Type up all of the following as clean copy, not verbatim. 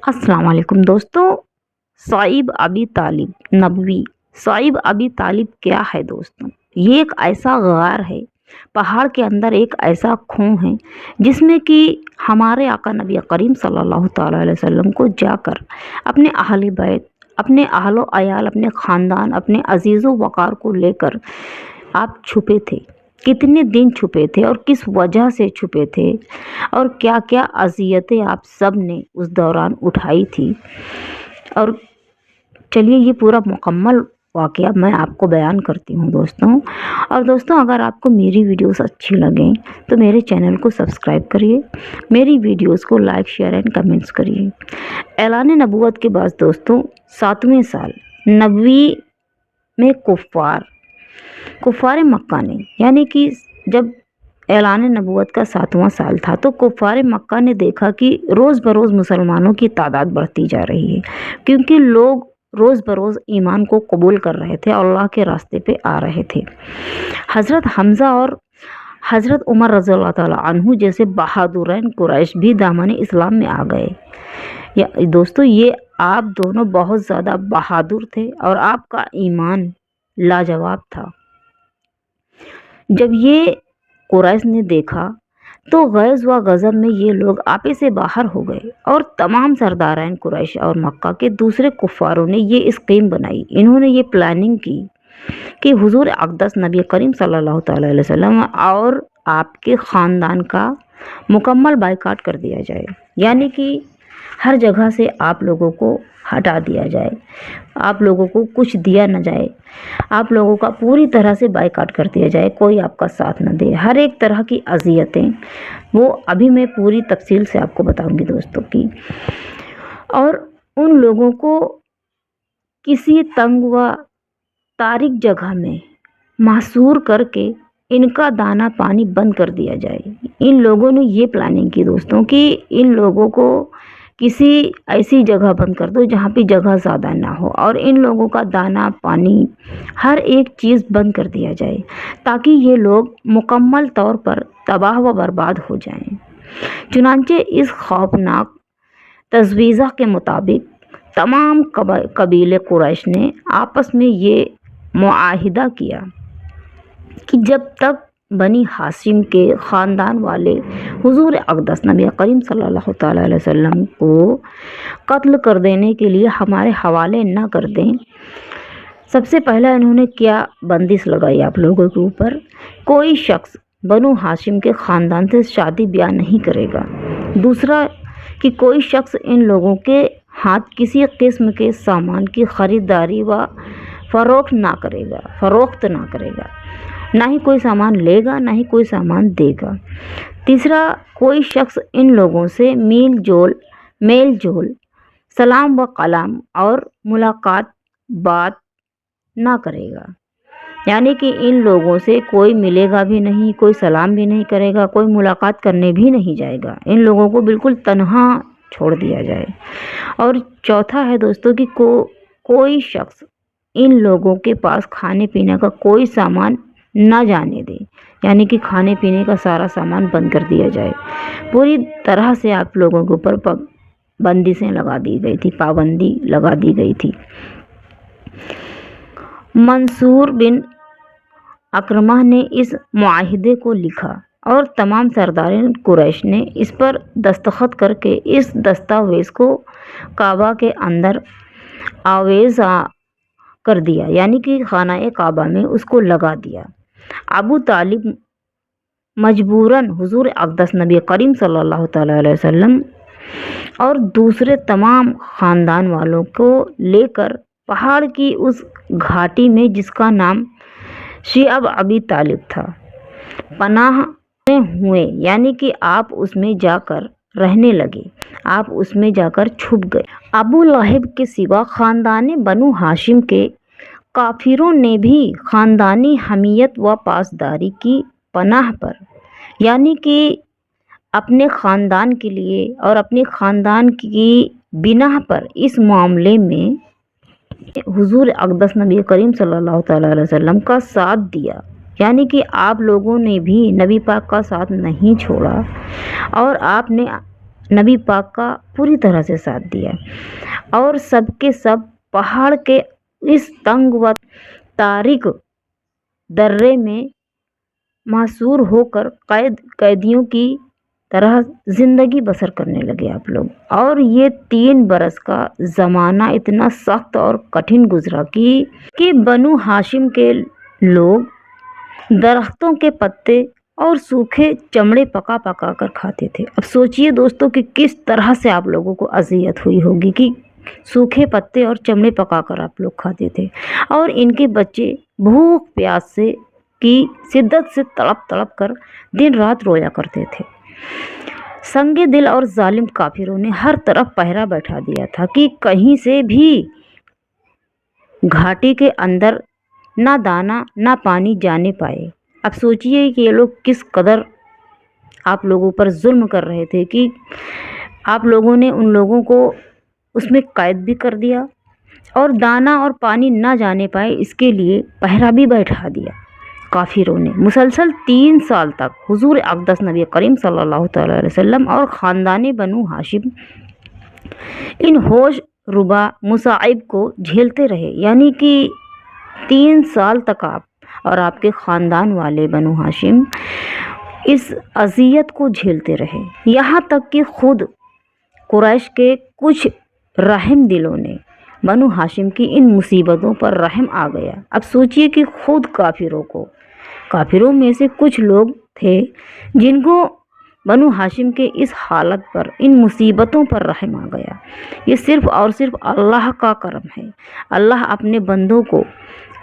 अस्सलाम वालेकुम दोस्तों। साइब अबी तालिब नबवी। साइब अबी तालिब क्या है दोस्तों? ये एक ऐसा गार है, पहाड़ के अंदर एक ऐसा खूह है जिसमें कि हमारे आका नबी करीम सल्लल्लाहु ताला अलैहि वसल्लम को जाकर अपने अहले बैत, अपने अहलो अयाल, अपने ख़ानदान, अपने अजीज़ो वक़ार को लेकर आप छुपे थे। कितने दिन छुपे थे और किस वजह से छुपे थे और क्या क्या अज़ियतें आप सब ने उस दौरान उठाई थी। और चलिए ये पूरा मुकम्मल वाक़या मैं आपको बयान करती हूँ दोस्तों। और दोस्तों, अगर आपको मेरी वीडियोस अच्छी लगें तो मेरे चैनल को सब्सक्राइब करिए, मेरी वीडियोस को लाइक शेयर एंड कमेंट्स करिए। ऐलान नबूवत के बाद दोस्तों 7वें साल नबवी में कुफ़ार मक्का ने, यानी कि जब ऐलान नबूवत का 7वां साल था तो कुफ़ार मक्का ने देखा कि रोज़ बरोज़ मुसलमानों की तादाद बढ़ती जा रही है, क्योंकि लोग रोज़ बरोज़ ईमान को कबूल कर रहे थे और अल्लाह के रास्ते पे आ रहे थे। हज़रत हमज़ा और हज़रत उमर रज़ियल्लाहु ताला अन्हु जैसे बहादुरैन कुरैश भी दामन इस्लाम में आ गए। या दोस्तों, ये आप दोनों बहुत ज़्यादा बहादुर थे और आपका ईमान लाजवाब था। जब ये कुरैश ने देखा तो गैज़ व गज़ब में ये लोग आपे से बाहर हो गए और तमाम सरदारान कुरैश और मक्का के दूसरे कुफ़ारों ने ये स्कीम बनाई। इन्होंने ये प्लानिंग की कि हुजूर अक़दस नबी करीम सल्लल्लाहु ताला अलैहि वसल्लम और आपके ख़ानदान का मुकम्मल बाइकाट कर दिया जाए, यानी कि हर जगह से आप लोगों को हटा दिया जाए, आप लोगों को कुछ दिया न जाए, आप लोगों का पूरी तरह से बाइकाट कर दिया जाए, कोई आपका साथ न दे। हर एक तरह की अज़ियतें वो अभी मैं पूरी तफसील से आपको बताऊंगी दोस्तों की। और उन लोगों को किसी तंग व तारिक जगह में महसूर करके इनका दाना पानी बंद कर दिया जाए। इन लोगों ने ये प्लानिंग की दोस्तों कि इन लोगों को किसी ऐसी जगह बंद कर दो जहाँ पे जगह ज़्यादा ना हो और इन लोगों का दाना पानी हर एक चीज़ बंद कर दिया जाए, ताकि ये लोग मुकम्मल तौर पर तबाह व बर्बाद हो जाएं। चुनांचे इस खौफनाक तजवीज़ा के मुताबिक तमाम कबीले कुरैश ने आपस में ये मुआहिदा किया कि जब तक बनी हाशिम के ख़ानदान वाले हुजूर अक़दस नबी करीम सल्लल्लाहु ताला अलैहि वसल्लम को कत्ल कर देने के लिए हमारे हवाले न कर दें। सबसे पहला इन्होंने क्या बंदिश लगाई आप लोगों के ऊपर, कोई शख्स बनु हाशिम के ख़ानदान से शादी ब्याह नहीं करेगा। दूसरा कि कोई शख्स इन लोगों के हाथ किसी किस्म के सामान की ख़रीदारी व फ़रोख्त ना करेगा, ना ही कोई सामान लेगा, ना ही कोई सामान देगा। तीसरा, कोई शख्स इन लोगों से मेल जोल सलाम व कलाम और मुलाकात बात ना करेगा, यानी कि इन लोगों से कोई मिलेगा भी नहीं, कोई सलाम भी नहीं करेगा, कोई मुलाकात करने भी नहीं जाएगा। इन लोगों को बिल्कुल तन्हा छोड़ दिया जाए। और चौथा है दोस्तों कि कोई शख्स इन लोगों के पास खाने पीने का कोई सामान ना जाने दे, यानी कि खाने पीने का सारा सामान बंद कर दिया जाए। पूरी तरह से आप लोगों के ऊपर बंदिशें लगा दी गई थी, पाबंदी लगा दी गई थी। मंसूर बिन अकरमा ने इस मुआहिदे को लिखा और तमाम सरदारान कुरैश ने इस पर दस्तखत करके इस दस्तावेज़ को काबा के अंदर आवेज़ कर दिया, यानी कि खाना काबा में उसको लगा दिया। अबू तालिब मजबूरन हुजूर अक़दस नबी करीम सल्लल्लाहु ताला अलैहि वसल्लम और दूसरे तमाम ख़ानदान वालों को लेकर पहाड़ की उस घाटी में, जिसका नाम शिअब अबी तालिब था, पनाह हुए, यानी कि आप उसमें जाकर रहने लगे, आप उसमें जाकर छुप गए। अबू लहब के सिवा ख़ानदान बनु हाशिम के काफिरों ने भी ख़ानदानी हमीयत व पासदारी की पनाह पर, यानी कि अपने ख़ानदान के लिए और अपने ख़ानदान की बिना पर इस मामले में हुजूर अक़दस नबी करीम सल्लल्लाहु ताला अलैहि वसल्लम का साथ दिया, यानी कि आप लोगों ने भी नबी पाक का साथ नहीं छोड़ा और आपने नबी पाक का पूरी तरह से साथ दिया और सब के सब पहाड़ के इस तंग व तारिक दर्रे में मासूर होकर कैदियों की तरह जिंदगी बसर करने लगे आप लोग। और ये 3 बरस का ज़माना इतना सख्त और कठिन गुजरा कि बनु हाशिम के लोग दरख्तों के पत्ते और सूखे चमड़े पका पका कर खाते थे। अब सोचिए दोस्तों कि किस तरह से आप लोगों को अजियत हुई होगी कि सूखे पत्ते और चमड़े पकाकर आप लोग खाते थे और इनके बच्चे भूख प्यास से की शिद्दत से तड़प तड़प कर दिन रात रोया करते थे। संगे दिल और जालिम काफिरों ने हर तरफ पहरा बैठा दिया था कि कहीं से भी घाटी के अंदर ना दाना ना पानी जाने पाए। अब सोचिए कि ये लोग किस कदर आप लोगों पर जुल्म कर रहे थे कि आप लोगों ने उन लोगों को उसमें कैद भी कर दिया और दाना और पानी ना जाने पाए इसके लिए पहरा भी बैठा दिया। काफिरों ने मुसलसल 3 साल तक हुजूर अक़दस नबी करीम सल्लल्लाहु अलैहि वसल्लम और ख़ानदान बनु हाशिम इन होश रुबा मुसाइब को झेलते रहे। यानी कि 3 साल तक आप और आपके ख़ानदान वाले बनु हाशिम इस अजियत को झेलते रहे। यहाँ तक कि खुद कुरैश के कुछ रहम दिलों ने बनु हाशिम की इन मुसीबतों पर रहम आ गया। अब सोचिए कि खुद काफिरों में से कुछ लोग थे जिनको बनु हाशिम के इस हालत पर, इन मुसीबतों पर रहम आ गया। ये सिर्फ़ और सिर्फ अल्लाह का करम है। अल्लाह अपने बंदों को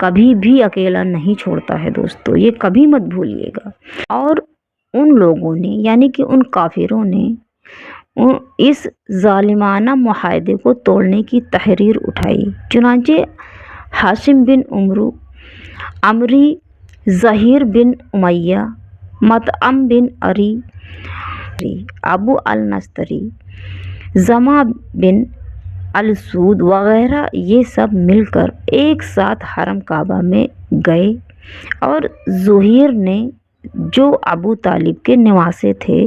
कभी भी अकेला नहीं छोड़ता है दोस्तों, ये कभी मत भूलिएगा। और उन लोगों ने यानी कि उन काफिरों ने इस जालिमाना मुआहदे को तोड़ने की तहरीर उठाई। चुनांचे हाशिम बिन उमरू, अमरी, ज़हीर बिन उमैया, मतअम बिन अरी, अबू अल नस्तरी, जमा बिन अल-सूद वगैरह ये सब मिलकर एक साथ हरम काबा में गए और ज़ुहैर ने जो अबू तालिब के निवासे थे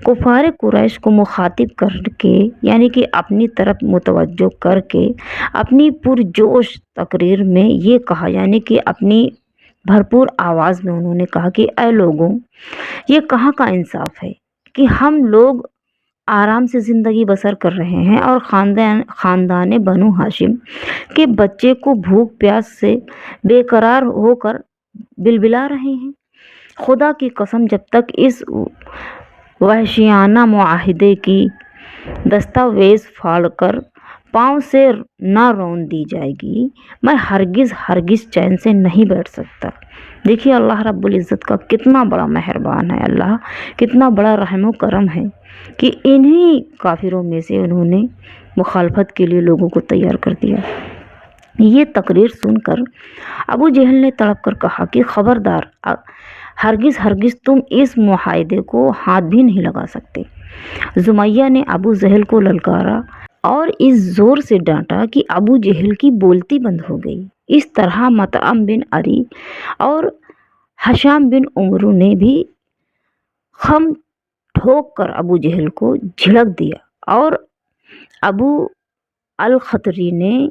कुफार कुरैश को मुखातिब करके यानी कि अपनी तरफ मुतवज्जो करके अपनी पुरजोश तकरीर में ये कहा, यानी कि अपनी भरपूर आवाज़ में उन्होंने कहा कि ऐ लोगों, ये कहाँ का इंसाफ है कि हम लोग आराम से ज़िंदगी बसर कर रहे हैं और ख़ानदान बनु हाशिम के बच्चे को भूख प्यास से बेकरार होकर बिलबिला रहे हैं। खुदा की कसम, जब तक इस वहशियाना मुआहिदे की दस्तावेज़ फाड़कर पाँव से ना रौन दी जाएगी, मैं हरगिज़ चैन से नहीं बैठ सकता। देखिए अल्लाह रब्बुल इज़्ज़त का कितना बड़ा मेहरबान है, अल्लाह कितना बड़ा रहम करम है कि इन्हीं काफिरों में से उन्होंने मुखालफत के लिए लोगों को तैयार कर दिया। ये तकरीर सुनकर अबू जहल ने तड़प कर कहा कि खबरदार, हरगिज़ तुम इस मुआहदे को हाथ भी नहीं लगा सकते। जुमैया ने अबू जहल को ललकारा और इस जोर से डांटा कि अबू जहल की बोलती बंद हो गई। इस तरह मतअम बिन अरी और हशाम बिन उमरू ने भी खम ठोक कर अबू जहल को झिड़क दिया और अबू अल खतरी ने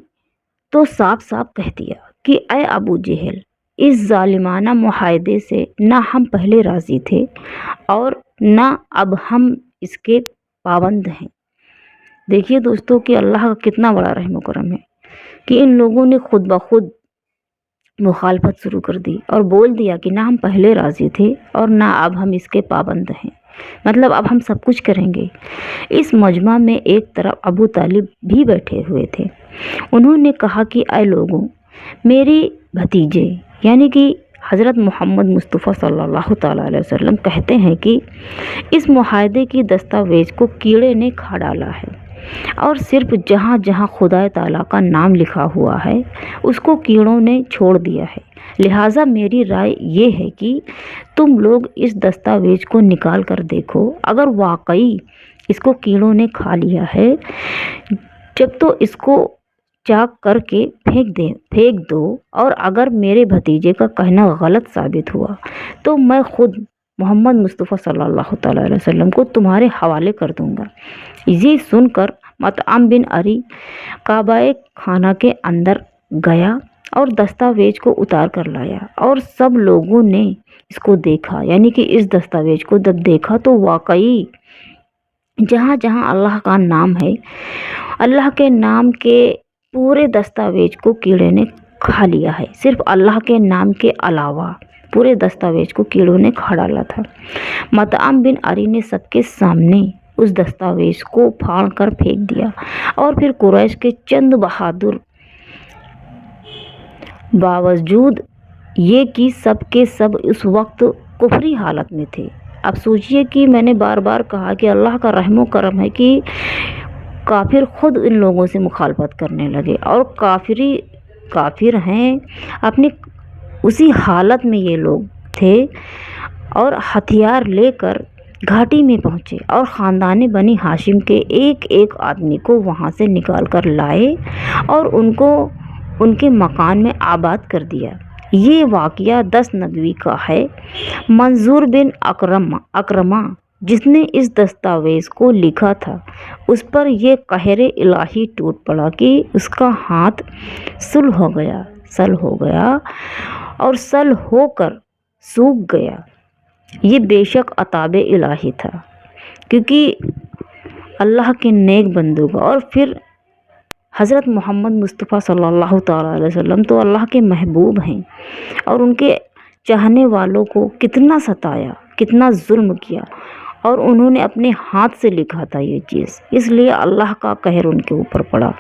तो साफ साफ कह दिया कि ऐ अबू जहल, इस जालिमाना मुआहदे से ना हम पहले राज़ी थे और ना अब हम इसके पाबंद हैं। देखिए दोस्तों कि अल्लाह का कितना बड़ा रहम करम है कि इन लोगों ने खुद ब खुद मुखालफत शुरू कर दी और बोल दिया कि ना हम पहले राज़ी थे और ना अब हम इसके पाबंद हैं, मतलब अब हम सब कुछ करेंगे। इस मजमा में एक तरफ अबू तालिब भी बैठे हुए थे। उन्होंने कहा कि ऐ लोगों, मेरे भतीजे यानी कि हज़रत मोहम्मद मुस्तफ़ा सल्लल्लाहु अलैहि वसल्लम कहते हैं कि इस मुआहदे की दस्तावेज़ को कीड़े ने खा डाला है और सिर्फ जहाँ जहाँ खुदा ताला का नाम लिखा हुआ है उसको कीड़ों ने छोड़ दिया है। लिहाजा मेरी राय ये है कि तुम लोग इस दस्तावेज़ को निकाल कर देखो, अगर वाकई इसको कीड़ों ने खा लिया है जब तो इसको चाक करके फेंक दो और अगर मेरे भतीजे का कहना गलत साबित हुआ तो मैं खुद محمد مصطفیٰ صلی اللہ تعالیٰ علیہ وسلم کو تمہارے حوالے کر دوں گا۔ یہ سن کر مطعم بن عری کعبہ خانہ کے اندر گیا اور دستاویز کو اتار کر لایا، اور سب لوگوں نے اس کو دیکھا، یعنی کہ اس دستاویز کو جب دیکھا تو واقعی جہاں جہاں اللہ کا نام ہے، اللہ کے نام کے پورے دستاویز کو کیڑے نے کھا لیا ہے۔ صرف اللہ کے نام کے علاوہ پورے دستاویز کو کیڑوں نے کھا ڈالا تھا۔ مطعم بن عری نے سب کے سامنے اس دستاویز کو پھاڑ کر پھینک دیا، اور پھر قریش کے چند بہادر باوجود یہ کہ سب کے سب اس وقت کفری حالت میں تھے۔ اب سوچئے کہ میں نے بار بار کہا کہ اللہ کا رحم و کرم ہے کہ کافر خود ان لوگوں سے مخالفت کرنے لگے، اور کافر ہیں اپنی اسی حالت میں یہ لوگ تھے، اور ہتھیار لے کر گھاٹی میں پہنچے اور خاندان بنی ہاشم کے ایک ایک آدمی کو وہاں سے نکال کر لائے اور ان کو ان کے مکان میں آباد کر دیا۔ یہ واقعہ 10 نبوی کا ہے۔ منظور بن اکرمہ جس نے اس دستاویز کو لکھا تھا، اس پر یہ قہر الہی ٹوٹ پڑا کہ اس کا ہاتھ سل ہو گیا اور سل ہو کر سوکھ گیا۔ یہ بے شک عطاب الہی تھا، کیونکہ اللہ کے نیک بندوں کا، اور پھر حضرت محمد مصطفیٰ صلی اللہ تعالیٰ علیہ وسلم تو اللہ کے محبوب ہیں، اور ان کے چاہنے والوں کو کتنا ستایا، کتنا ظلم کیا، اور انہوں نے اپنے ہاتھ سے لکھا تھا یہ چیز، اس لیے اللہ کا قہر ان کے اوپر پڑا۔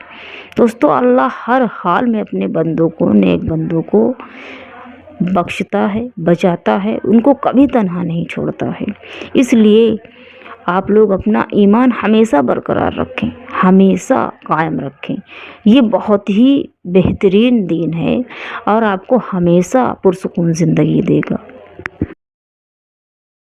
دوستو، اللہ ہر حال میں اپنے بندوں کو، نیک بندوں کو بخشتا ہے، بچاتا ہے، ان کو کبھی تنہا نہیں چھوڑتا ہے۔ اس لیے آپ لوگ اپنا ایمان ہمیشہ برقرار رکھیں، ہمیشہ قائم رکھیں۔ یہ بہت ہی بہترین دین ہے اور آپ کو ہمیشہ پرسکون زندگی دے گا۔